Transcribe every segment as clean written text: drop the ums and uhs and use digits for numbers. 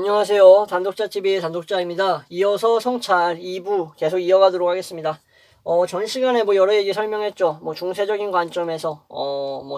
안녕하세요. 단독자TV의 단독자입니다. 이어서 성찰 2부 계속 이어가도록 하겠습니다. 전 시간에 여러 얘기 설명했죠. 중세적인 관점에서,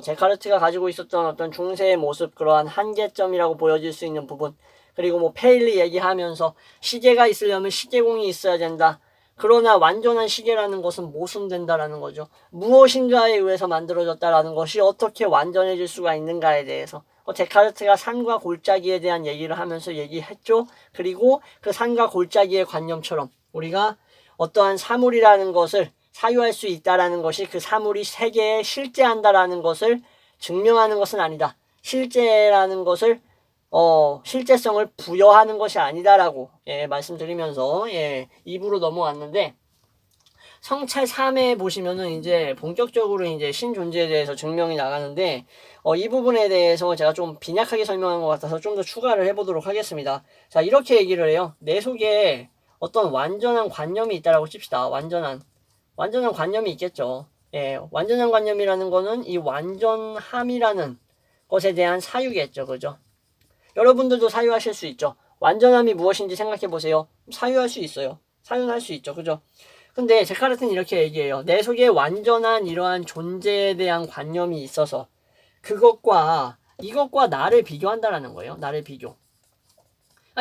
데카르트가 가지고 있었던 어떤 중세의 모습, 그러한 한계점이라고 보여질 수 있는 부분, 그리고 페일리 얘기하면서 시계가 있으려면 시계공이 있어야 된다. 그러나 완전한 시계라는 것은 모순된다라는 거죠. 무엇인가에 의해서 만들어졌다라는 것이 어떻게 완전해질 수가 있는가에 대해서 데카르트가 산과 골짜기에 대한 얘기를 하면서 얘기했죠. 그리고 그 산과 골짜기의 관념처럼 우리가 어떠한 사물이라는 것을 사유할 수 있다라는 것이 그 사물이 세계에 실제한다라는 것을 증명하는 것은 아니다. 실제라는 것을 실제성을 부여하는 것이 아니다라고 말씀드리면서 2부로 넘어왔는데, 성찰 3에 보시면은 이제 본격적으로 이제 신존재에 대해서 증명이 나가는데, 이 부분에 대해서 제가 좀 빈약하게 설명한 것 같아서 좀 더 추가를 해보도록 하겠습니다. 자, 이렇게 얘기를 해요. 내 속에 어떤 완전한 관념이 있다라고 칩시다. 완전한 관념이 있겠죠. 완전한 관념이라는 거는 이 완전함이라는 것에 대한 사유겠죠. 그죠? 여러분들도 사유하실 수 있죠. 완전함이 무엇인지 생각해 보세요. 사유할 수 있어요. 사유할 수 있죠. 그죠? 근데 데카르트는 이렇게 얘기해요. 내 속에 완전한 이러한 존재에 대한 관념이 있어서 이것과 나를 비교한다라는 거예요. 나를 비교.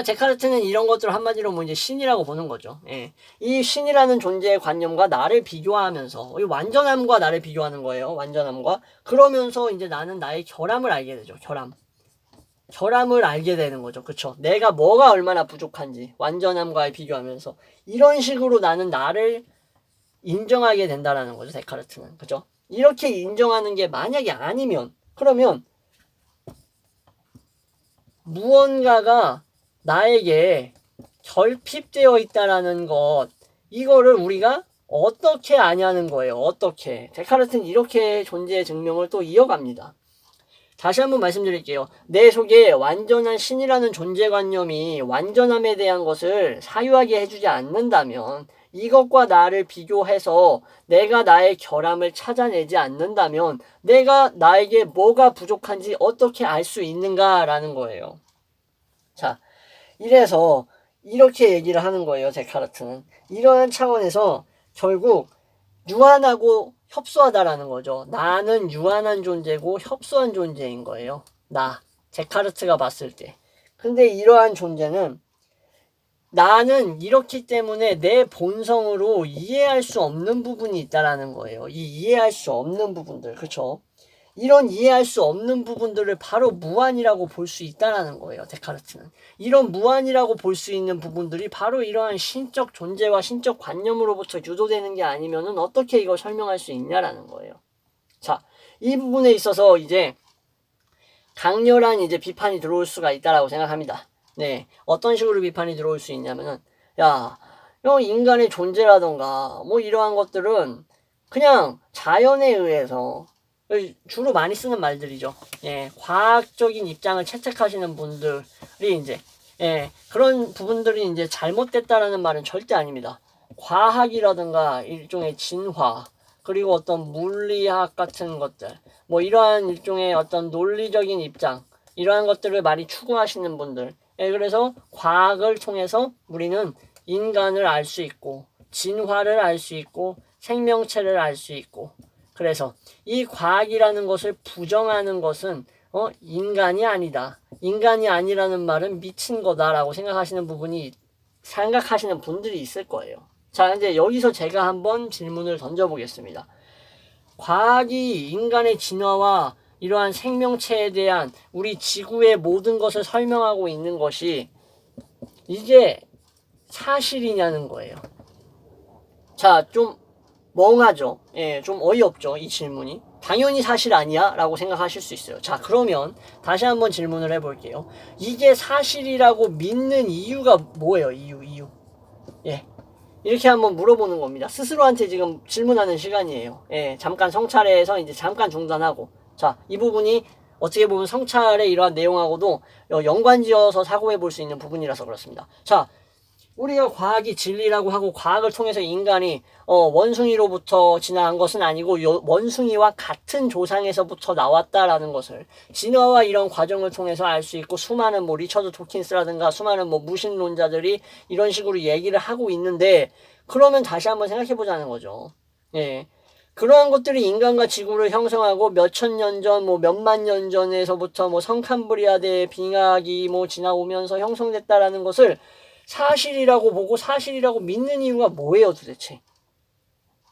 데카르트는 이런 것들을 한마디로 이제 신이라고 보는 거죠. 이 신이라는 존재의 관념과 나를 비교하면서 이 완전함과 나를 비교하는 거예요. 완전함과. 그러면서 이제 나는 나의 결함을 알게 되죠. 결함을 알게 되는 거죠. 그쵸? 내가 뭐가 얼마나 부족한지 완전함과 비교하면서 이런 식으로 나는 나를 인정하게 된다라는 거죠. 데카르트는. 그죠? 이렇게 인정하는 게 만약에 아니면, 그러면 무언가가 나에게 결핍되어 있다라는 것, 이거를 우리가 어떻게 아냐는 거예요. 어떻게. 데카르트는 이렇게 존재의 증명을 또 이어갑니다. 다시 한번 말씀드릴게요. 내 속에 완전한 신이라는 존재관념이 완전함에 대한 것을 사유하게 해주지 않는다면, 이것과 나를 비교해서 내가 나의 결함을 찾아내지 않는다면 내가 나에게 뭐가 부족한지 어떻게 알 수 있는가라는 거예요. 자, 이래서 이렇게 얘기를 하는 거예요. 데카르트는. 이러한 차원에서 결국 유한하고 협소하다라는 거죠. 나는 유한한 존재고 협소한 존재인 거예요. 데카르트가 봤을 때. 근데 이러한 존재는 나는 이렇기 때문에 내 본성으로 이해할 수 없는 부분이 있다라는 거예요. 이 이해할 수 없는 부분들, 그렇죠? 이런 이해할 수 없는 부분들을 바로 무한이라고 볼 수 있다라는 거예요. 데카르트는. 이런 무한이라고 볼 수 있는 부분들이 바로 이러한 신적 존재와 신적 관념으로부터 유도되는 게 아니면은 어떻게 이걸 설명할 수 있냐라는 거예요. 자, 이 부분에 있어서 이제 강렬한 이제 비판이 들어올 수가 있다라고 생각합니다. 네, 어떤 식으로 비판이 들어올 수 있냐면은, 인간의 존재라던가 이러한 것들은 그냥 자연에 의해서, 주로 많이 쓰는 말들이죠. 과학적인 입장을 채택하시는 분들이 이제 그런 부분들이 이제 잘못됐다라는 말은 절대 아닙니다. 과학이라든가 일종의 진화, 그리고 어떤 물리학 같은 것들, 이러한 일종의 어떤 논리적인 입장, 이러한 것들을 많이 추구하시는 분들, 그래서 과학을 통해서 우리는 인간을 알 수 있고 진화를 알 수 있고 생명체를 알 수 있고, 그래서 이 과학이라는 것을 부정하는 것은 인간이 아니다. 인간이 아니라는 말은 미친 거다라고 생각하시는 분들이 있을 거예요. 자, 이제 여기서 제가 한번 질문을 던져보겠습니다. 과학이 인간의 진화와 이러한 생명체에 대한 우리 지구의 모든 것을 설명하고 있는 것이 이게 사실이냐는 거예요. 자, 좀 멍하죠. 좀 어이없죠, 이 질문이. 당연히 사실 아니야? 라고 생각하실 수 있어요. 자, 그러면 다시 한번 질문을 해볼게요. 이게 사실이라고 믿는 이유가 뭐예요? 이유. 이렇게 한번 물어보는 겁니다. 스스로한테 지금 질문하는 시간이에요. 잠깐 성찰에서 이제 잠깐 중단하고. 자, 이 부분이 어떻게 보면 성찰의 이러한 내용하고도 연관지어서 사고해 볼 수 있는 부분이라서 그렇습니다. 자, 우리가 과학이 진리라고 하고 과학을 통해서 인간이 원숭이로부터 진화한 것은 아니고 원숭이와 같은 조상에서부터 나왔다라는 것을 진화와 이런 과정을 통해서 알 수 있고, 수많은 뭐 리처드 도킨스라든가 수많은 뭐 무신론자들이 이런 식으로 얘기를 하고 있는데, 그러면 다시 한번 생각해 보자는 거죠. 예. 그러한 것들이 인간과 지구를 형성하고 몇천 년 전, 뭐 몇만 년 전에서부터 뭐 성캄브리아대의 빙하기 뭐 지나오면서 형성됐다라는 것을 사실이라고 보고 사실이라고 믿는 이유가 뭐예요, 도대체?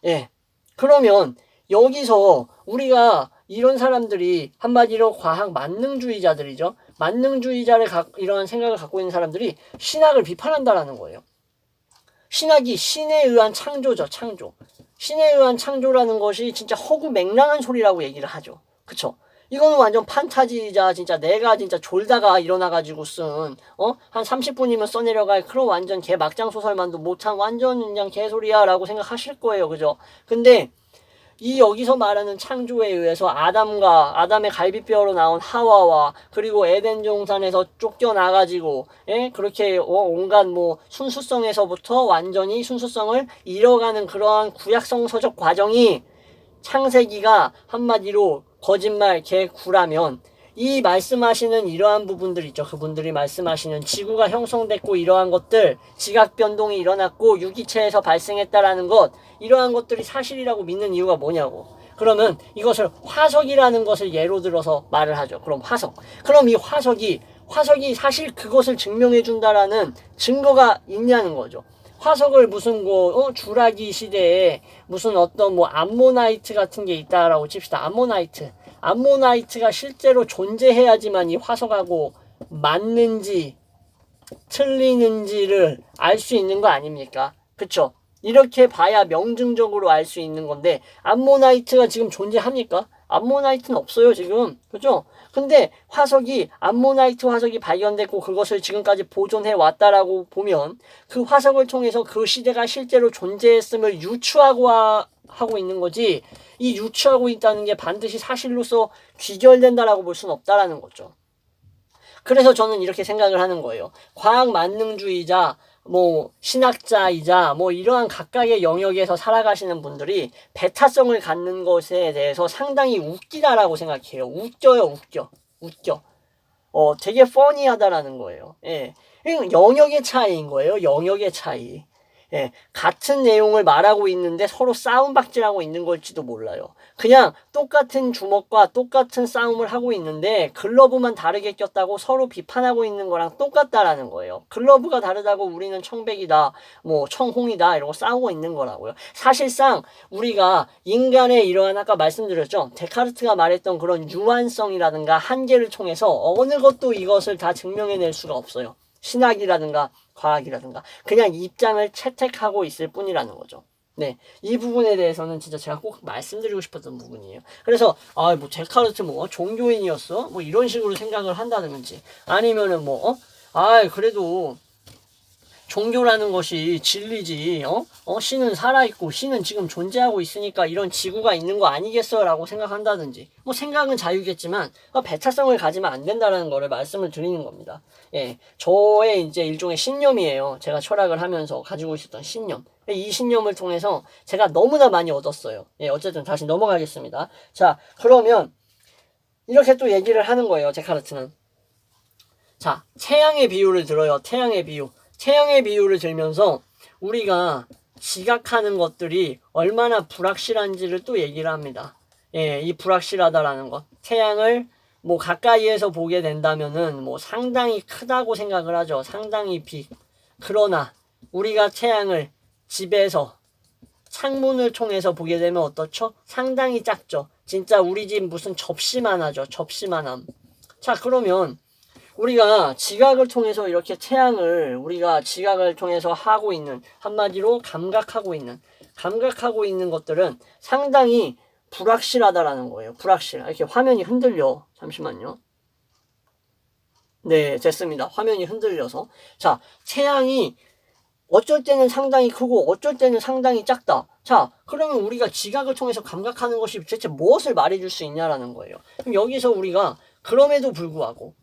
예. 그러면 여기서 우리가 이런 사람들이 한마디로 과학 만능주의자들이죠. 만능주의자를 이러한 생각을 갖고 있는 사람들이 신학을 비판한다라는 거예요. 신학이 신에 의한 창조죠, 창조. 신에 의한 창조라는 것이 진짜 허구맹랑한 소리라고 얘기를 하죠. 그쵸? 이거는 완전 판타지자, 진짜 내가 진짜 졸다가 일어나가지고 쓴, 한 30분이면 써내려갈 그런 완전 개 막장 소설만도 못한 완전 그냥 개소리야 라고 생각하실 거예요. 그죠? 근데 이 여기서 말하는 창조에 의해서 아담의 갈비뼈로 나온 하와와, 그리고 에덴 동산에서 쫓겨나가지고, 예? 그렇게 온갖 뭐 순수성에서부터 완전히 순수성을 잃어가는 그러한 구약성서적 과정이 창세기가 한마디로 거짓말 개구라면, 이 말씀하시는 이러한 부분들 있죠. 그분들이 말씀하시는 지구가 형성됐고 이러한 것들, 지각 변동이 일어났고 유기체에서 발생했다라는 것, 이러한 것들이 사실이라고 믿는 이유가 뭐냐고. 그러면 이것을 화석이라는 것을 예로 들어서 말을 하죠. 그럼 화석. 그럼 이 화석이 사실 그것을 증명해 준다라는 증거가 있냐는 거죠. 화석을 무슨 주라기 시대에 무슨 어떤 뭐 암모나이트 같은 게 있다라고 칩시다. 암모나이트가 실제로 존재해야지만 이 화석하고 맞는지 틀리는지를 알 수 있는 거 아닙니까? 그쵸? 이렇게 봐야 명증적으로 알 수 있는 건데, 암모나이트가 지금 존재합니까? 암모나이트는 없어요, 지금. 그죠? 근데 암모나이트 화석이 발견됐고 그것을 지금까지 보존해 왔다라고 보면, 그 화석을 통해서 그 시대가 실제로 존재했음을 하고 있는 거지, 이 유추하고 있다는 게 반드시 사실로서 귀결된다라고 볼 수는 없다라는 거죠. 그래서 저는 이렇게 생각을 하는 거예요. 과학 만능주의자, 뭐 신학자이자 뭐 이러한 각각의 영역에서 살아가시는 분들이 배타성을 갖는 것에 대해서 상당히 웃기다라고 생각해요. 웃겨. 되게 퍼니하다라는 거예요. 예. 영역의 차이인 거예요. 영역의 차이. 예, 같은 내용을 말하고 있는데 서로 싸움박질하고 있는 걸지도 몰라요. 그냥 똑같은 주먹과 똑같은 싸움을 하고 있는데 글러브만 다르게 꼈다고 서로 비판하고 있는 거랑 똑같다라는 거예요. 글러브가 다르다고 우리는 청백이다, 뭐 청홍이다 이러고 싸우고 있는 거라고요. 사실상 우리가 인간의 이러한, 아까 말씀드렸죠, 데카르트가 말했던 그런 유한성이라든가 한계를 통해서 어느 것도 이것을 다 증명해낼 수가 없어요. 신학이라든가 과학이라든가 그냥 입장을 채택하고 있을 뿐이라는 거죠. 네, 이 부분에 대해서는 진짜 제가 꼭 말씀드리고 싶었던 부분이에요. 그래서 뭐 데카르트 뭐 종교인이었어? 뭐 이런 식으로 생각을 한다든지, 아니면은 그래도 종교라는 것이 진리지, 신은 살아있고 신은 지금 존재하고 있으니까 이런 지구가 있는 거 아니겠어? 라고 생각한다든지, 뭐 생각은 자유겠지만 배타성을 가지면 안 된다는 거를 말씀을 드리는 겁니다. 예, 저의 이제 일종의 신념이에요. 제가 철학을 하면서 가지고 있었던 신념. 이 신념을 통해서 제가 너무나 많이 얻었어요. 예, 어쨌든 다시 넘어가겠습니다. 자, 그러면 이렇게 또 얘기를 하는 거예요, 데카르트는. 자, 태양의 비유를 들어요. 태양의 비유를 들면서 우리가 지각하는 것들이 얼마나 불확실한지를 또 얘기를 합니다. 예, 이 불확실하다라는 것. 태양을 뭐 가까이에서 보게 된다면은 뭐 상당히 크다고 생각을 하죠. 상당히 그러나 우리가 태양을 집에서 창문을 통해서 보게 되면 어떻죠? 상당히 작죠. 진짜 우리 집 무슨 접시만 하죠. 접시만함. 자, 그러면 우리가 지각을 통해서 이렇게 태양을 우리가 지각을 통해서 하고 있는, 한마디로 감각하고 있는 것들은 상당히 불확실하다라는 거예요. 불확실. 이렇게 화면이 흔들려. 잠시만요. 네, 됐습니다. 화면이 흔들려서. 자, 태양이 어쩔 때는 상당히 크고 어쩔 때는 상당히 작다. 자, 그러면 우리가 지각을 통해서 감각하는 것이 대체 무엇을 말해줄 수 있냐라는 거예요. 그럼 여기서 우리가 그럼에도 불구하고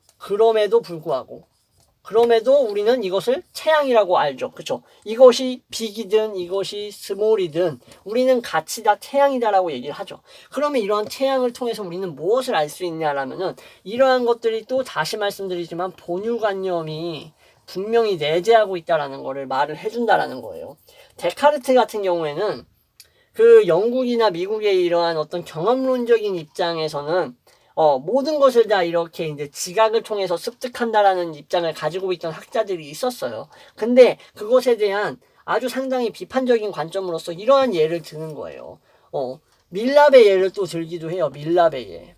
그럼에도 우리는 이것을 태양이라고 알죠. 그쵸? 이것이 빅이든 이것이 스몰이든 우리는 같이 다 태양이다라고 얘기를 하죠. 그러면 이러한 태양을 통해서 우리는 무엇을 알 수 있냐라면은 이러한 것들이 또 다시 말씀드리지만 본유관념이 분명히 내재하고 있다라는 거를 말을 해준다라는 거예요. 데카르트 같은 경우에는 그 영국이나 미국의 이러한 어떤 경험론적인 입장에서는 모든 것을 다 이렇게 이제 지각을 통해서 습득한다라는 입장을 가지고 있던 학자들이 있었어요. 근데 그것에 대한 아주 상당히 비판적인 관점으로서 이러한 예를 드는 거예요. 밀랍의 예를 또 들기도 해요. 밀랍의 예.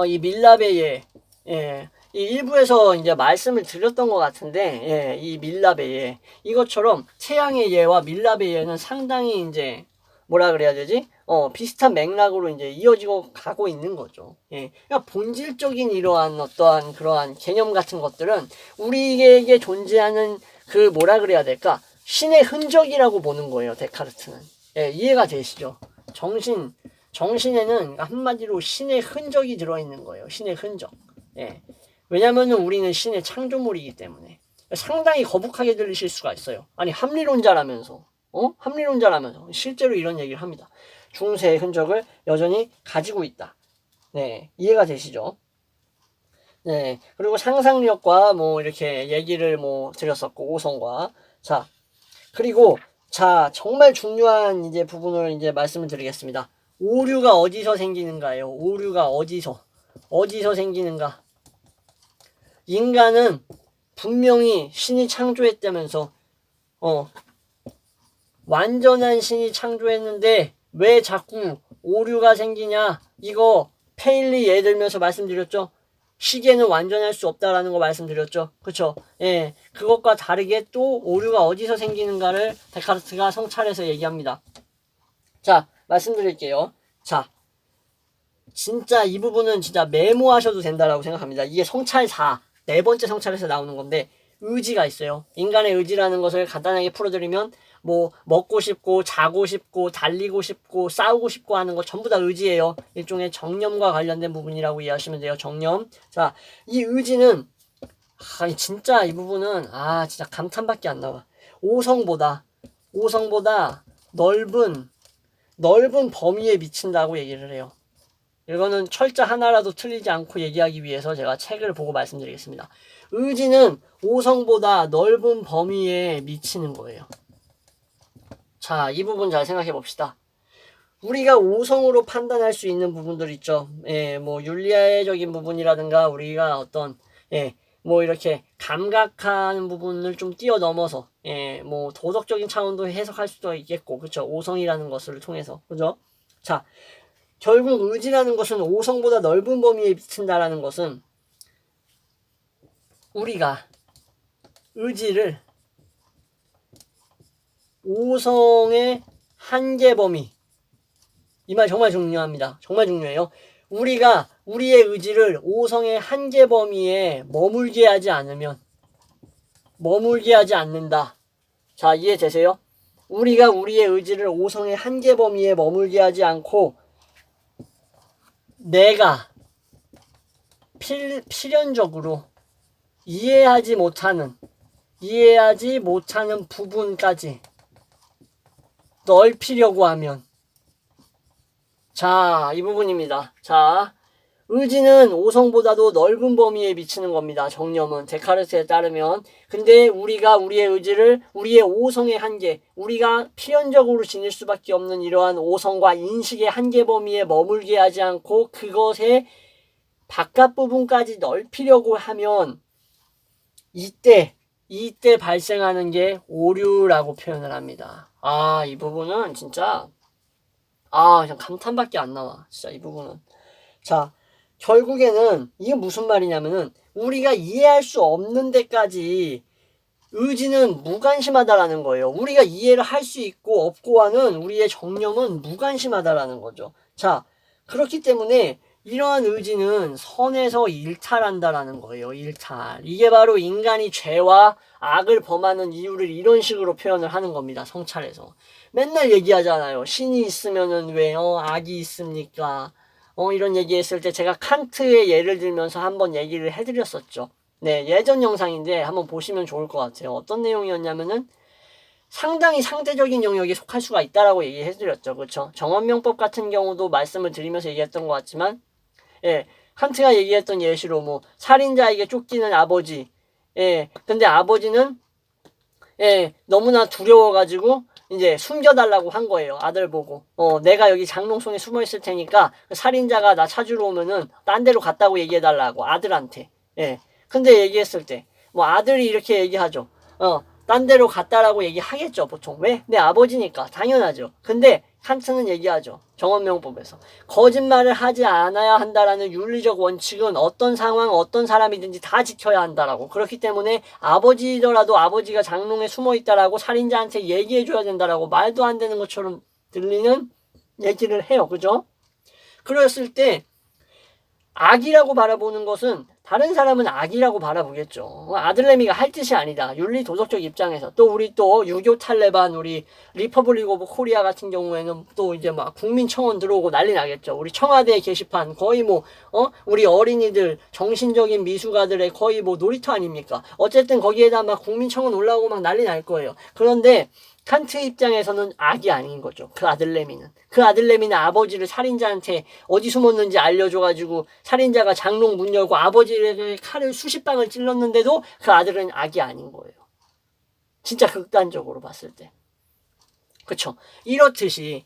이 밀랍의 예. 예. 이 일부에서 이제 말씀을 드렸던 것 같은데, 예, 이 밀랍의 예. 이것처럼 태양의 예와 밀랍의 예는 상당히 이제, 뭐라 그래야 되지? 비슷한 맥락으로 이제 이어지고 가고 있는 거죠. 예. 그러니까 본질적인 이러한 어떠한 그러한 개념 같은 것들은 우리에게 존재하는 그 뭐라 그래야 될까? 신의 흔적이라고 보는 거예요, 데카르트는. 예, 이해가 되시죠? 정신에는 한마디로 신의 흔적이 들어있는 거예요. 신의 흔적. 예. 왜냐면은 우리는 신의 창조물이기 때문에. 상당히 거북하게 들리실 수가 있어요. 아니, 합리론자라면서. 합리론자라면서. 실제로 이런 얘기를 합니다. 중세의 흔적을 여전히 가지고 있다. 네. 이해가 되시죠? 네. 그리고 상상력과 뭐 이렇게 얘기를 뭐 드렸었고, 오성과. 자. 그리고, 자, 정말 중요한 이제 부분을 이제 말씀을 드리겠습니다. 오류가 어디서 생기는가요? 오류가 어디서 생기는가? 인간은 분명히 신이 창조했다면서 완전한 신이 창조했는데 왜 자꾸 오류가 생기냐? 이거 페일리 예를 들면서 말씀드렸죠. 시계는 완전할 수 없다라는 거 말씀드렸죠. 그쵸? 예, 그것과 다르게 또 오류가 어디서 생기는가를 데카르트가 성찰해서 얘기합니다. 자, 말씀드릴게요. 자, 진짜 이 부분은 진짜 메모하셔도 된다라고 생각합니다. 이게 성찰 4, 네 번째 성찰에서 나오는 건데 의지가 있어요. 인간의 의지라는 것을 간단하게 풀어드리면 뭐 먹고 싶고 자고 싶고 달리고 싶고 싸우고 싶고 하는 거 전부 다 의지예요. 일종의 정념과 관련된 부분이라고 이해하시면 돼요. 정념. 자, 이 의지는 진짜 이 부분은 진짜 감탄밖에 안 나와. 오성보다 넓은 범위에 미친다고 얘기를 해요. 이거는 철자 하나라도 틀리지 않고 얘기하기 위해서 제가 책을 보고 말씀드리겠습니다. 의지는 오성보다 넓은 범위에 미치는 거예요. 자, 이 부분 잘 생각해 봅시다. 우리가 오성으로 판단할 수 있는 부분들 있죠. 예, 뭐 윤리적인 부분이라든가 우리가 어떤 뭐 이렇게 감각하는 부분을 좀 뛰어넘어서 뭐 도덕적인 차원도 해석할 수도 있겠고, 그렇죠? 오성이라는 것을 통해서, 그죠? 자, 결국 의지라는 것은 오성보다 넓은 범위에 미친다라는 것은 우리가 의지를 오성의 한계 범위, 이 말 정말 중요합니다. 정말 중요해요. 우리가 우리의 의지를 오성의 한계 범위에 머물게 하지 않는다. 자, 이해되세요? 우리가 우리의 의지를 오성의 한계 범위에 머물게 하지 않고 내가 필연적으로 이해하지 못하는 부분까지 넓히려고 하면, 자, 이 부분입니다. 자, 의지는 오성보다도 넓은 범위에 미치는 겁니다. 정념은 데카르트에 따르면. 근데 우리가 우리의 의지를 우리의 오성의 한계, 우리가 필연적으로 지닐 수밖에 없는 이러한 오성과 인식의 한계 범위에 머물게 하지 않고 그것의 바깥 부분까지 넓히려고 하면 이때 발생하는 게 오류라고 표현을 합니다. 이 부분은 진짜 그냥 감탄밖에 안 나와. 진짜 이 부분은. 자, 결국에는 이게 무슨 말이냐면은 우리가 이해할 수 없는 데까지 의지는 무관심하다라는 거예요. 우리가 이해를 할 수 있고 없고와는 우리의 정념은 무관심하다라는 거죠. 자, 그렇기 때문에 이러한 의지는 선에서 일탈한다라는 거예요. 일탈. 이게 바로 인간이 죄와 악을 범하는 이유를 이런 식으로 표현을 하는 겁니다. 성찰에서. 맨날 얘기하잖아요. 신이 있으면은 왜 악이 있습니까? 이런 얘기했을 때 제가 칸트의 예를 들면서 한번 얘기를 해드렸었죠. 네, 예전 영상인데 한번 보시면 좋을 것 같아요. 어떤 내용이었냐면은 상당히 상대적인 영역에 속할 수가 있다라고 얘기해드렸죠. 그렇죠? 정언명법 같은 경우도 말씀을 드리면서 얘기했던 것 같지만, 예, 칸트가 얘기했던 예시로 뭐 살인자에게 쫓기는 아버지, 예, 근데 아버지는 예, 너무나 두려워가지고 이제 숨겨달라고 한 거예요. 아들 보고. 내가 여기 장롱 속에 숨어 있을 테니까 살인자가 나 찾으러 오면은 딴 데로 갔다고 얘기해달라고 아들한테. 예. 근데 얘기했을 때 뭐 아들이 이렇게 얘기하죠. 딴 데로 갔다라고 얘기하겠죠, 보통. 왜? 내 아버지니까. 당연하죠. 근데 칸트는 얘기하죠. 정언명법에서. 거짓말을 하지 않아야 한다라는 윤리적 원칙은 어떤 상황, 어떤 사람이든지 다 지켜야 한다라고. 그렇기 때문에 아버지더라도 아버지가 장롱에 숨어 있다라고 살인자한테 얘기해줘야 된다라고 말도 안 되는 것처럼 들리는 얘기를 해요. 그죠? 그랬을 때 악이라고 바라보는 것은 다른 사람은 악이라고 바라보겠죠. 아들내미가 할 짓이 아니다. 윤리 도덕적 입장에서 또 우리 또 유교 탈레반 우리 리퍼블릭 오브 코리아 같은 경우에는 또 이제 막 국민청원 들어오고 난리 나겠죠. 우리 청와대 게시판 거의 뭐 우리 어린이들 정신적인 미숙아들의 거의 뭐 놀이터 아닙니까? 어쨌든 거기에다 막 국민청원 올라오고 막 난리 날 거예요. 그런데 칸트 입장에서는 악이 아닌 거죠. 그 아들내미는. 그 아들내미는 아버지를 살인자한테 어디 숨었는지 알려줘가지고 살인자가 장롱 문 열고 아버지에게 칼을 수십 방을 찔렀는데도 그 아들은 악이 아닌 거예요. 진짜 극단적으로 봤을 때. 그쵸? 이렇듯이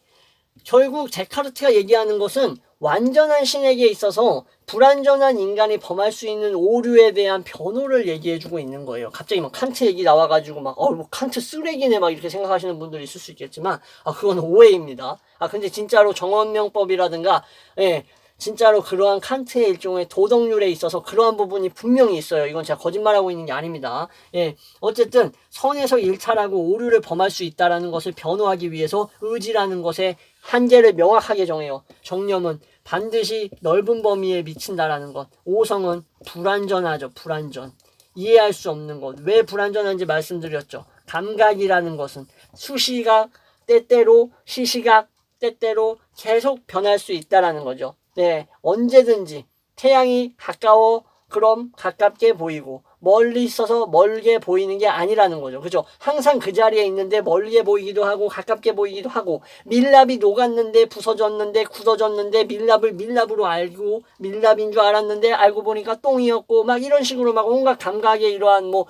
결국 데카르트가 얘기하는 것은 완전한 신에게 있어서 불완전한 인간이 범할 수 있는 오류에 대한 변호를 얘기해주고 있는 거예요. 갑자기 막 칸트 얘기 나와가지고 뭐 칸트 쓰레기네 막 이렇게 생각하시는 분들이 있을 수 있겠지만, 그건 오해입니다. 근데 진짜로 정언명법이라든가, 예, 진짜로 그러한 칸트의 일종의 도덕률에 있어서 그러한 부분이 분명히 있어요. 이건 제가 거짓말하고 있는 게 아닙니다. 예, 어쨌든 선에서 일탈하고 오류를 범할 수 있다라는 것을 변호하기 위해서 의지라는 것의 한계를 명확하게 정해요. 정념은 반드시 넓은 범위에 미친다라는 것. 오성은 불완전하죠. 불완전. 이해할 수 없는 것. 왜 불완전한지 말씀드렸죠. 감각이라는 것은 수시각, 때때로 시시각, 때때로 계속 변할 수 있다라는 거죠. 네, 언제든지 태양이 가까워 그럼 가깝게 보이고 멀리 있어서 멀게 보이는 게 아니라는 거죠. 그죠? 항상 그 자리에 있는데 멀게 보이기도 하고 가깝게 보이기도 하고 밀랍이 녹았는데 부서졌는데 굳어졌는데 밀랍을 밀랍으로 알고 밀랍인 줄 알았는데 알고 보니까 똥이었고 막 이런 식으로 막 온갖 감각의 이러한 뭐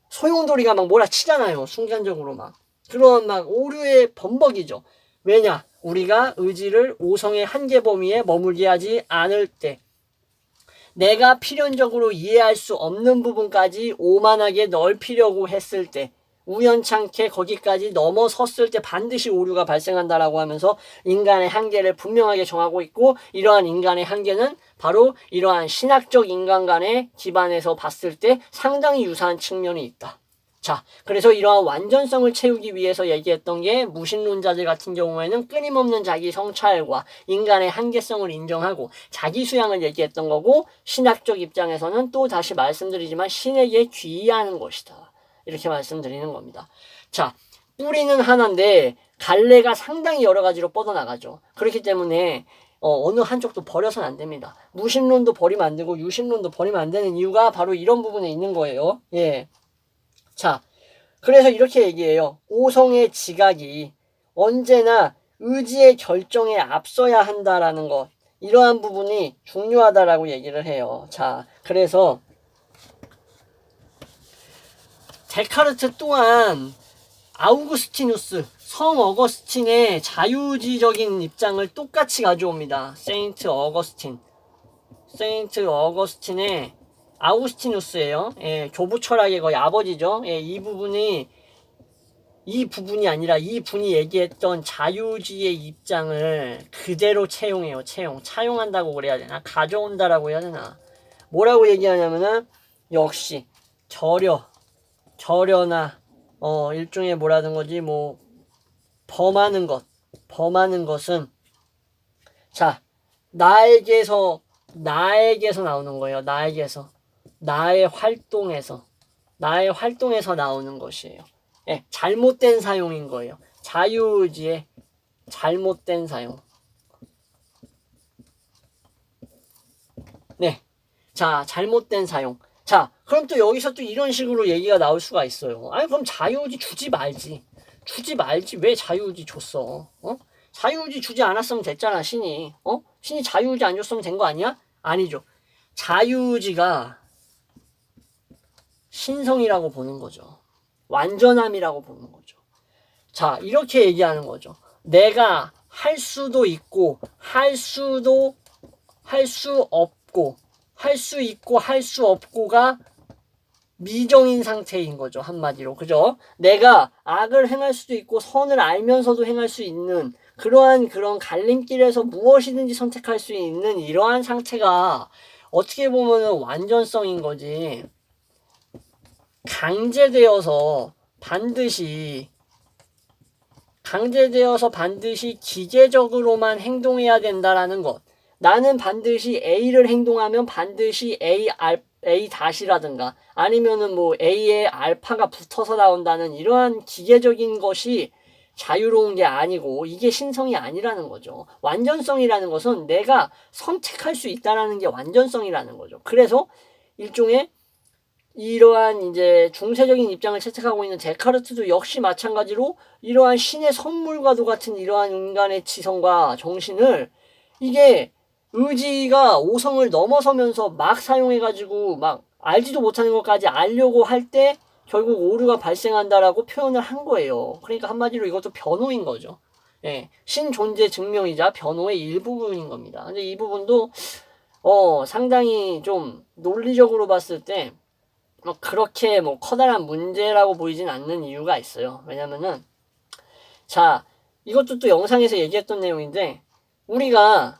소용돌이가 막 몰아치잖아요. 순간적으로 막. 그런 막 오류의 범벅이죠. 왜냐? 우리가 의지를 오성의 한계 범위에 머물게 하지 않을 때 내가 필연적으로 이해할 수 없는 부분까지 오만하게 넓히려고 했을 때 우연찮게 거기까지 넘어섰을 때 반드시 오류가 발생한다라고 하면서 인간의 한계를 분명하게 정하고 있고 이러한 인간의 한계는 바로 이러한 신학적 인간관에 기반해서 봤을 때 상당히 유사한 측면이 있다. 자, 그래서 이러한 완전성을 채우기 위해서 얘기했던 게 무신론자들 같은 경우에는 끊임없는 자기 성찰과 인간의 한계성을 인정하고 자기 수양을 얘기했던 거고 신학적 입장에서는 또 다시 말씀드리지만 신에게 귀의하는 것이다. 이렇게 말씀드리는 겁니다. 자, 뿌리는 하나인데 갈래가 상당히 여러 가지로 뻗어나가죠. 그렇기 때문에 어느 한쪽도 버려서는 안 됩니다. 무신론도 버리면 안 되고 유신론도 버리면 안 되는 이유가 바로 이런 부분에 있는 거예요. 예. 자, 그래서 이렇게 얘기해요. 오성의 지각이 언제나 의지의 결정에 앞서야 한다라는 것. 이러한 부분이 중요하다라고 얘기를 해요. 자, 그래서 데카르트 또한 아우구스티누스, 성 어거스틴의 자유주의적인 입장을 똑같이 가져옵니다. 세인트 어거스틴의 아우구스티누스예요. 예, 교부 철학의 거의 아버지죠. 예, 이 부분이 아니라 이 분이 얘기했던 자유주의의 입장을 그대로 채용해요. 차용한다고 그래야 되나? 가져온다라고 해야 되나? 뭐라고 얘기하냐면은 역시 절여나 일종의 뭐라는 거지 뭐 범하는 것은 자 나에게서 나오는 거예요. 나의 활동에서 나오는 것이에요. 예, 잘못된 사용인 거예요. 자유의지의 잘못된 사용. 네, 자 잘못된 사용. 자, 그럼 또 여기서 또 이런 식으로 얘기가 나올 수가 있어요. 아니, 그럼 자유의지 주지 말지. 주지 말지. 왜 자유의지 줬어? 어? 자유의지 주지 않았으면 됐잖아, 신이. 어? 신이 자유의지 안 줬으면 된 거 아니야? 아니죠. 자유의지가 신성이라고 보는 거죠. 완전함이라고 보는 거죠. 자, 이렇게 얘기하는 거죠. 내가 할 수도 있고, 할 수 없고, 할 수 있고, 할 수 없고가 미정인 상태인 거죠. 한마디로. 그죠? 내가 악을 행할 수도 있고, 선을 알면서도 행할 수 있는 그런 갈림길에서 무엇이든지 선택할 수 있는 이러한 상태가 어떻게 보면은 완전성인 거지. 강제되어서 반드시 기계적으로만 행동해야 된다라는 것. 나는 반드시 A를 행동하면 반드시 A 다시라든가 아니면은 뭐 A에 알파가 붙어서 나온다는 이러한 기계적인 것이 자유로운 게 아니고 이게 신성이 아니라는 거죠. 완전성이라는 것은 내가 선택할 수 있다라는 게 완전성이라는 거죠. 그래서 일종의 이러한 이제 중세적인 입장을 채택하고 있는 데카르트도 역시 마찬가지로 이러한 신의 선물과도 같은 이러한 인간의 지성과 정신을 이게 의지가 오성을 넘어서면서 막 사용해가지고 막 알지도 못하는 것까지 알려고 할 때 결국 오류가 발생한다라고 표현을 한 거예요. 그러니까 한마디로 이것도 변호인 거죠. 예, 신 존재 증명이자 변호의 일부분인 겁니다. 근데 이 부분도 상당히 좀 논리적으로 봤을 때 그렇게 뭐 커다란 문제라고 보이진 않는 이유가 있어요. 왜냐면은 자, 이것도 또 영상에서 얘기했던 내용인데 우리가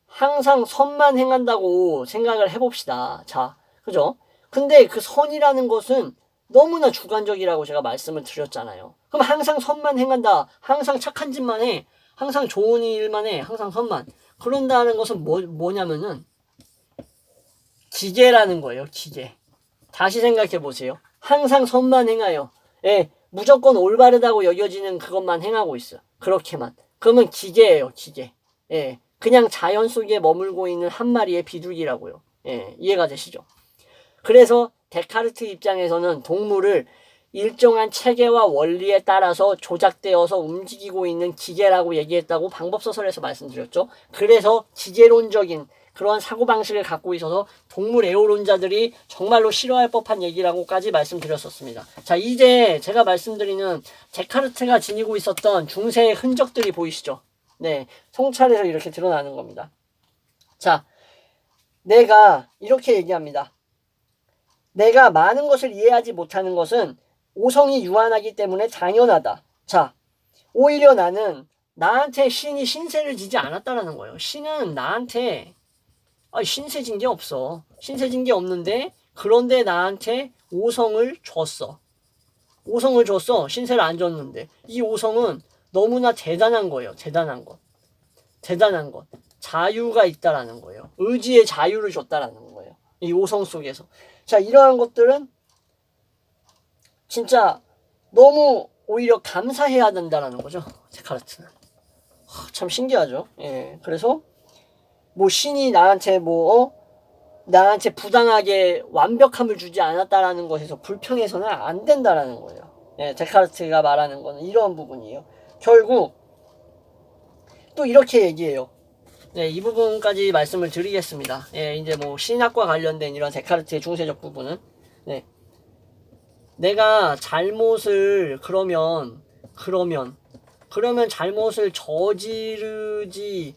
항상 선만 행한다고 생각을 해봅시다. 자, 그죠? 근데 그 선이라는 것은 너무나 주관적이라고 제가 말씀을 드렸잖아요. 그럼 항상 선만 행한다. 항상 착한 짓만 해. 항상 좋은 일만 해. 항상 선만. 그런다는 것은 뭐냐면은 기계라는 거예요. 기계. 다시 생각해 보세요. 항상 선만 행하여. 예, 무조건 올바르다고 여겨지는 그것만 행하고 있어. 그렇게만. 그러면 기계예요. 기계. 예. 그냥 자연 속에 머물고 있는 한 마리의 비둘기라고요. 예, 이해가 되시죠? 그래서 데카르트 입장에서는 동물을 일정한 체계와 원리에 따라서 조작되어서 움직이고 있는 기계라고 얘기했다고 방법소설에서 말씀드렸죠. 그래서 기계론적인 그러한 사고방식을 갖고 있어서 동물 애호론자들이 정말로 싫어할 법한 얘기라고까지 말씀드렸었습니다. 자, 이제 제가 말씀드리는 데카르트가 지니고 있었던 중세의 흔적들이 보이시죠? 네, 성찰에서 이렇게 드러나는 겁니다. 자, 내가 이렇게 얘기합니다. 내가 많은 것을 이해하지 못하는 것은 오성이 유한하기 때문에 당연하다. 자, 오히려 나한테 신이 신세를 지지 않았다라는 거예요. 신은 나한테 신세 진 게 없어. 신세 진 게 없는데 그런데 나한테 오성을 줬어. 오성을 줬어. 신세를 안 줬는데. 이 오성은 너무나 대단한 거예요. 대단한 것. 대단한 것. 자유가 있다라는 거예요. 의지의 자유를 줬다라는 거예요. 이 오성 속에서. 자, 이러한 것들은 진짜 너무 오히려 감사해야 된다라는 거죠. 데카르트는. 참 신기하죠. 예. 그래서 뭐 신이 나한테 나한테 부당하게 완벽함을 주지 않았다라는 것에서 불평해서는 안 된다라는 거예요. 예, 데카르트가 말하는 거는 이런 부분이에요. 결국 또 이렇게 얘기해요. 네, 이 부분까지 말씀을 드리겠습니다. 예, 이제 뭐 신학과 관련된 이런 데카르트의 중세적 부분은 네. 내가 잘못을 그러면 잘못을 저지르지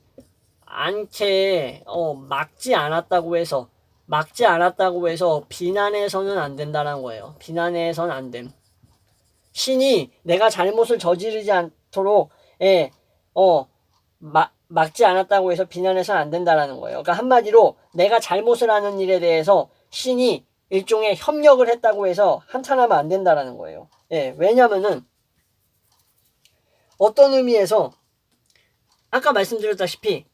않게 막지 않았다고 해서 비난해서는 안 된다는 거예요. 비난해서는 안 됨. 신이 내가 잘못을 저지르지 않도록 막지 않았다고 해서 비난해서는 안 된다는 거예요. 그러니까 한마디로 내가 잘못을 하는 일에 대해서 신이 일종의 협력을 했다고 해서 한탄하면 안 된다는 거예요. 예, 왜냐면은 어떤 의미에서 아까 말씀드렸다시피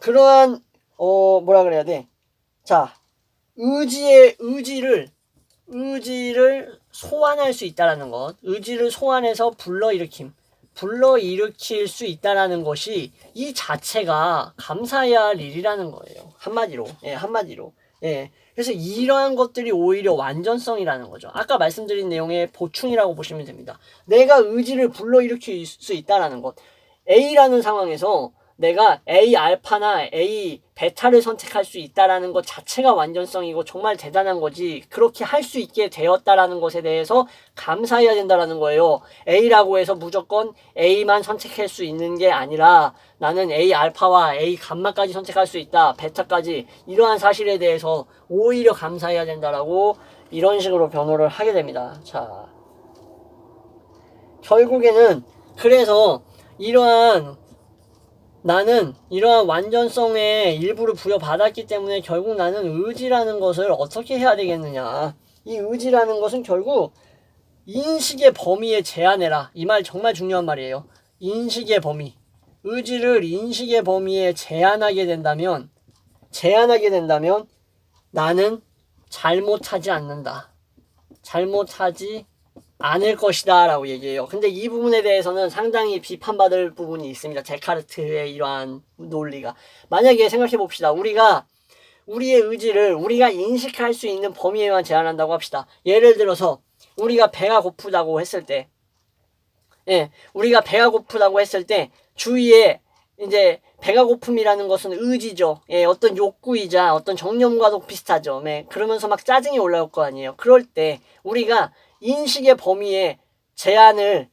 그러한 뭐라 그래야 돼? 자, 의지를 소환할 수 있다라는 것, 의지를 소환해서 불러일으킬 수 있다라는 것이 이 자체가 감사해야 할 일이라는 거예요. 한마디로. 예, 한마디로. 예. 그래서 이러한 것들이 오히려 완전성이라는 거죠. 아까 말씀드린 내용의 보충이라고 보시면 됩니다. 내가 의지를 불러일으킬 수 있다라는 것. A라는 상황에서 내가 A 알파나 A 베타를 선택할 수 있다라는 것 자체가 완전성이고 정말 대단한 거지, 그렇게 할 수 있게 되었다라는 것에 대해서 감사해야 된다라는 거예요. A라고 해서 무조건 A만 선택할 수 있는 게 아니라 나는 A 알파와 A 감마까지 선택할 수 있다, 베타까지, 이러한 사실에 대해서 오히려 감사해야 된다라고 이런 식으로 변호를 하게 됩니다. 자, 결국에는 그래서 나는 이러한 완전성의 일부를 부여받았기 때문에 결국 나는 의지라는 것을 어떻게 해야 되겠느냐. 이 의지라는 것은 결국 인식의 범위에 제한해라. 이 말 정말 중요한 말이에요. 인식의 범위. 의지를 인식의 범위에 제한하게 된다면 나는 잘못하지 않는다. 잘못하지 않을 것이다 라고 얘기해요. 근데 이 부분에 대해서는 상당히 비판받을 부분이 있습니다. 데카르트의 이러한 논리가. 만약에 생각해 봅시다. 우리의 의지를 우리가 인식할 수 있는 범위에만 제한한다고 합시다. 예를 들어서 우리가 배가 고프다고 했을 때, 주위에 이제 배가 고픔이라는 것은 의지죠. 어떤 욕구이자 어떤 정념과도 비슷하죠. 그러면서 막 짜증이 올라올 거 아니에요. 그럴 때 우리가 인식의 범위에 제한을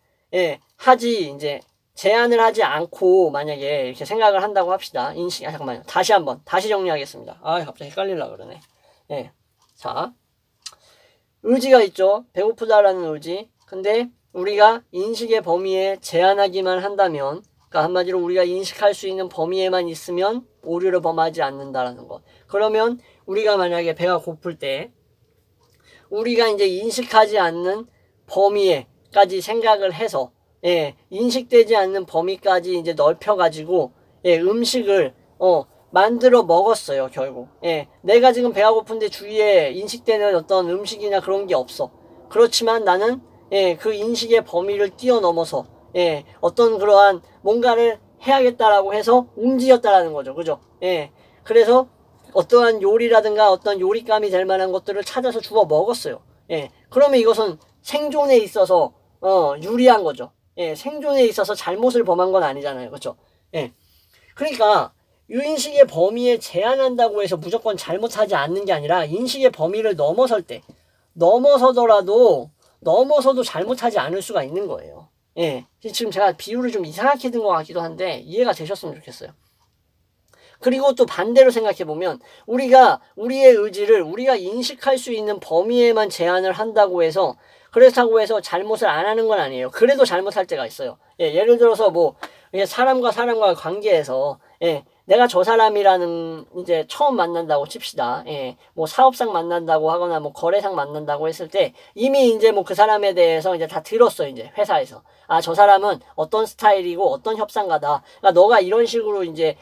하지 않고 만약에 이렇게 생각을 한다고 합시다. 잠깐만요. 다시 정리하겠습니다. 갑자기 헷갈리려고 그러네. 자, 의지가 있죠. 배고프다라는 의지. 근데 우리가 인식의 범위에 제한하기만 한다면, 그러니까 한마디로 우리가 인식할 수 있는 범위에만 있으면 오류를 범하지 않는다라는 것. 그러면 우리가 만약에 배가 고플 때 우리가 이제 인식하지 않는 범위에까지 생각을 해서 인식되지 않는 범위까지 이제 넓혀가지고 음식을 만들어 먹었어요. 결국 내가 지금 배가 고픈데 주위에 인식되는 어떤 음식이나 그런 게 없어. 그렇지만 나는 그 인식의 범위를 뛰어넘어서 어떤 그러한 뭔가를 해야겠다라고 해서 움직였다라는 거죠. 그죠? 그래서 어떠한 요리라든가 어떤 요리감이 될 만한 것들을 찾아서 주워 먹었어요. 그러면 이것은 생존에 있어서 유리한 거죠. 생존에 있어서 잘못을 범한 건 아니잖아요. 그렇죠? 그러니까 인식의 범위에 제한한다고 해서 무조건 잘못하지 않는 게 아니라 인식의 범위를 넘어서도 잘못하지 않을 수가 있는 거예요. 지금 제가 비유를 좀 이상하게 든 것 같기도 한데 이해가 되셨으면 좋겠어요. 그리고 또 반대로 생각해보면 우리의 의지를 우리가 인식할 수 있는 범위에만 제한을 한다고 해서, 그렇다고 해서 잘못을 안 하는 건 아니에요. 그래도 잘못할 때가 있어요. 예를 들어서 사람과 관계에서 내가 저 사람이라는 이제 처음 만난다고 칩시다. 사업상 만난다고 하거나 거래상 만난다고 했을 때 이미 이제 그 사람에 대해서 이제 다 들었어. 이제 회사에서. 저 사람은 어떤 스타일이고 어떤 협상가다. 그러니까 너가 이런 식으로 이제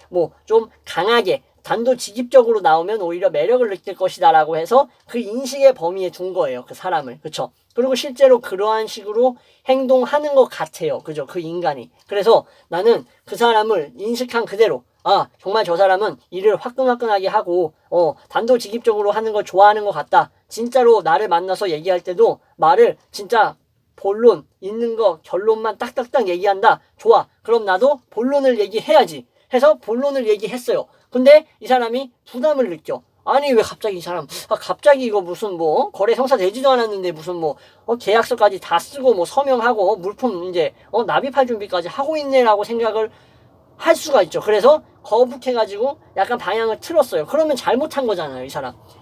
좀 강하게 단도직입적으로 나오면 오히려 매력을 느낄 것이다라고 해서 그 인식의 범위에 둔 거예요. 그 사람을. 그쵸? 그리고 실제로 그러한 식으로 행동하는 것 같아요. 그죠? 그 인간이. 그래서 나는 그 사람을 인식한 그대로, 정말 저 사람은 일을 화끈화끈하게 하고 단도직입적으로 하는 걸 좋아하는 것 같다. 진짜로 나를 만나서 얘기할 때도 말을 진짜 본론 있는 거 결론만 딱딱딱 얘기한다. 좋아. 그럼 나도 본론을 얘기해야지 해서 본론을 얘기했어요. 근데 이 사람이 부담을 느껴. 아니 왜 갑자기 이 사람 갑자기 이거 무슨 거래 성사 되지도 않았는데 무슨 계약서까지 다 쓰고 서명하고 물품 이제 납입할 준비까지 하고 있네라고 생각을 할 수가 있죠. 그래서 거북해가지고 약간 방향을 틀었어요. 그러면 잘못한 거잖아요.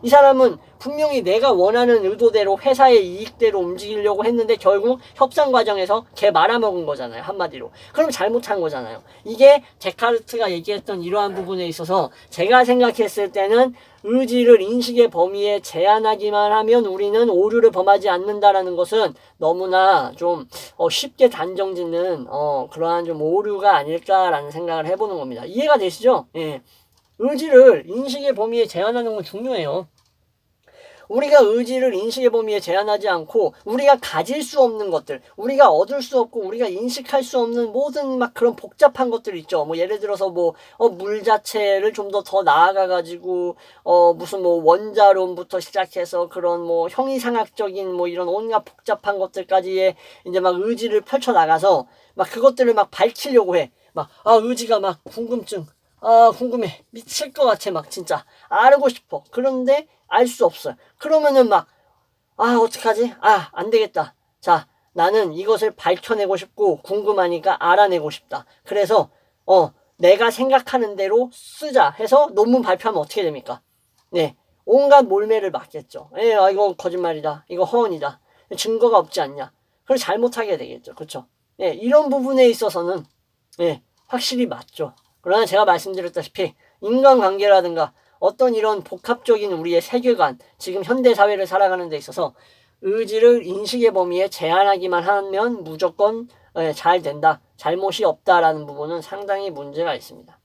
이 사람은 분명히 내가 원하는 의도대로 회사의 이익대로 움직이려고 했는데 결국 협상 과정에서 걔 말아먹은 거잖아요. 한마디로. 그럼 잘못한 거잖아요. 이게 데카르트가 얘기했던 이러한 부분에 있어서 제가 생각했을 때는 의지를 인식의 범위에 제한하기만 하면 우리는 오류를 범하지 않는다라는 것은 너무나 좀 쉽게 단정짓는 그러한 좀 오류가 아닐까라는 생각을 해보는 겁니다. 이해가 되시죠? 의지를 인식의 범위에 제한하는 건 중요해요. 우리가 의지를 인식의 범위에 제한하지 않고 우리가 가질 수 없는 것들, 우리가 얻을 수 없고 우리가 인식할 수 없는 모든 막 그런 복잡한 것들 있죠. 뭐 예를 들어서 뭐 물 자체를 좀 더 나아가 가지고 무슨 뭐 원자론부터 시작해서 그런 뭐 형이상학적인 뭐 이런 온갖 복잡한 것들까지의 이제 막 의지를 펼쳐 나가서 막 그것들을 막 밝히려고 해. 막 의지가 막 궁금증. 궁금해. 미칠 것 같아. 막 진짜 알고 싶어. 그런데 알 수 없어요. 그러면은 막 어떡하지? 안 되겠다. 자, 나는 이것을 밝혀내고 싶고 궁금하니까 알아내고 싶다. 그래서 내가 생각하는 대로 쓰자 해서 논문 발표하면 어떻게 됩니까? 네, 온갖 몰매를 맞겠죠. 이거 거짓말이다. 이거 허언이다. 증거가 없지 않냐. 그걸 잘못하게 되겠죠. 그렇죠? 이런 부분에 있어서는 확실히 맞죠. 그러나 제가 말씀드렸다시피 인간관계라든가 어떤 이런 복합적인 우리의 세계관, 지금 현대사회를 살아가는 데 있어서 의지를 인식의 범위에 제한하기만 하면 무조건 잘 된다, 잘못이 없다라는 부분은 상당히 문제가 있습니다.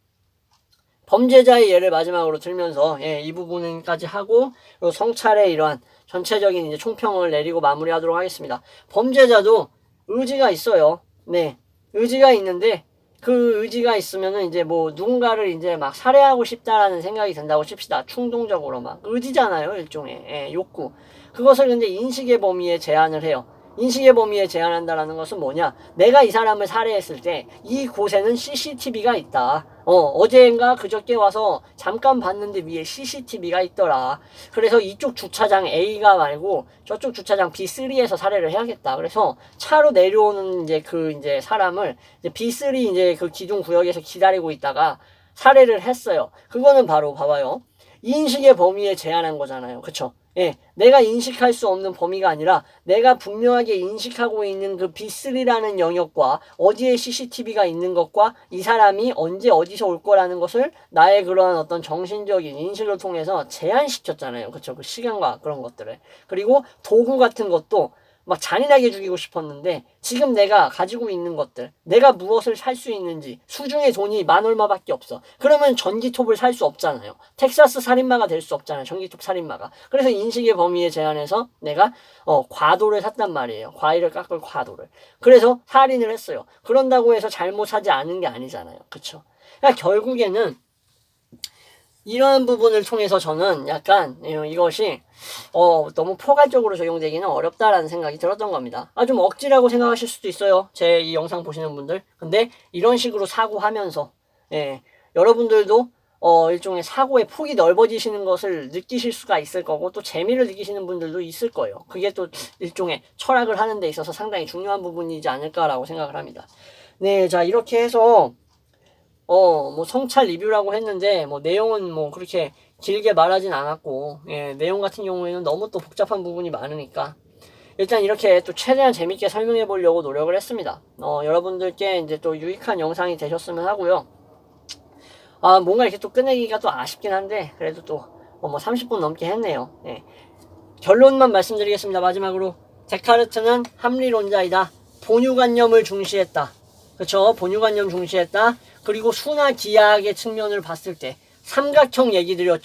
범죄자의 예를 마지막으로 들면서 이 부분까지 하고 그리고 성찰의 이러한 전체적인 이제 총평을 내리고 마무리하도록 하겠습니다. 범죄자도 의지가 있어요. 네, 의지가 있는데 그 의지가 있으면은 이제 뭐 누군가를 이제 막 살해하고 싶다라는 생각이 든다고 칩시다. 충동적으로 막 의지잖아요, 일종의 욕구. 그것을 근데 인식의 범위에 제한을 해요. 인식의 범위에 제한한다라는 것은 뭐냐? 내가 이 사람을 살해했을 때 이 곳에는 CCTV가 있다. 어제인가 그저께 와서 잠깐 봤는데 위에 CCTV가 있더라. 그래서 이쪽 주차장 A가 말고 저쪽 주차장 B3에서 살해를 해야겠다. 그래서 차로 내려오는 이제 사람을 이제 B3 이제 그 기둥 구역에서 기다리고 있다가 살해를 했어요. 그거는 바로 봐봐요. 인식의 범위에 제한한 거잖아요. 그쵸? 내가 인식할 수 없는 범위가 아니라 내가 분명하게 인식하고 있는 그 B3라는 영역과 어디에 CCTV가 있는 것과 이 사람이 언제 어디서 올 거라는 것을 나의 그런 어떤 정신적인 인식을 통해서 제한시켰잖아요. 그쵸? 그 시간과 그런 것들을. 그리고 도구 같은 것도 막 잔인하게 죽이고 싶었는데 지금 내가 가지고 있는 것들, 내가 무엇을 살 수 있는지, 수중에 돈이 만 얼마밖에 없어. 그러면 전기톱을 살 수 없잖아요. 텍사스 살인마가 될 수 없잖아요. 전기톱 살인마가. 그래서 인식의 범위에 제한해서 내가 과도를 샀단 말이에요. 과일을 깎을 과도를. 그래서 살인을 했어요. 그런다고 해서 잘못하지 않은 게 아니잖아요. 그쵸? 그러니까 결국에는 이러한 부분을 통해서 저는 약간 이것이 너무 포괄적으로 적용되기는 어렵다라는 생각이 들었던 겁니다. 좀 억지라고 생각하실 수도 있어요. 제 이 영상 보시는 분들. 근데 이런 식으로 사고하면서 여러분들도 일종의 사고의 폭이 넓어지시는 것을 느끼실 수가 있을 거고 또 재미를 느끼시는 분들도 있을 거예요. 그게 또 일종의 철학을 하는 데 있어서 상당히 중요한 부분이지 않을까라고 생각을 합니다. 네, 자 이렇게 해서 뭐 성찰 리뷰라고 했는데 뭐 내용은 뭐 그렇게 길게 말하진 않았고 내용 같은 경우에는 너무 또 복잡한 부분이 많으니까 일단 이렇게 또 최대한 재밌게 설명해 보려고 노력을 했습니다. 여러분들께 이제 또 유익한 영상이 되셨으면 하고요. 뭔가 이렇게 또 끝내기가 또 아쉽긴 한데 그래도 또 뭐 30분 넘게 했네요. 결론만 말씀드리겠습니다. 마지막으로 데카르트는 합리론자이다. 본유관념을 중시했다. 그쵸? 본유관념 중시했다. 그리고 순화 기하학의 측면을 봤을 때 삼각형 얘기 드렸죠.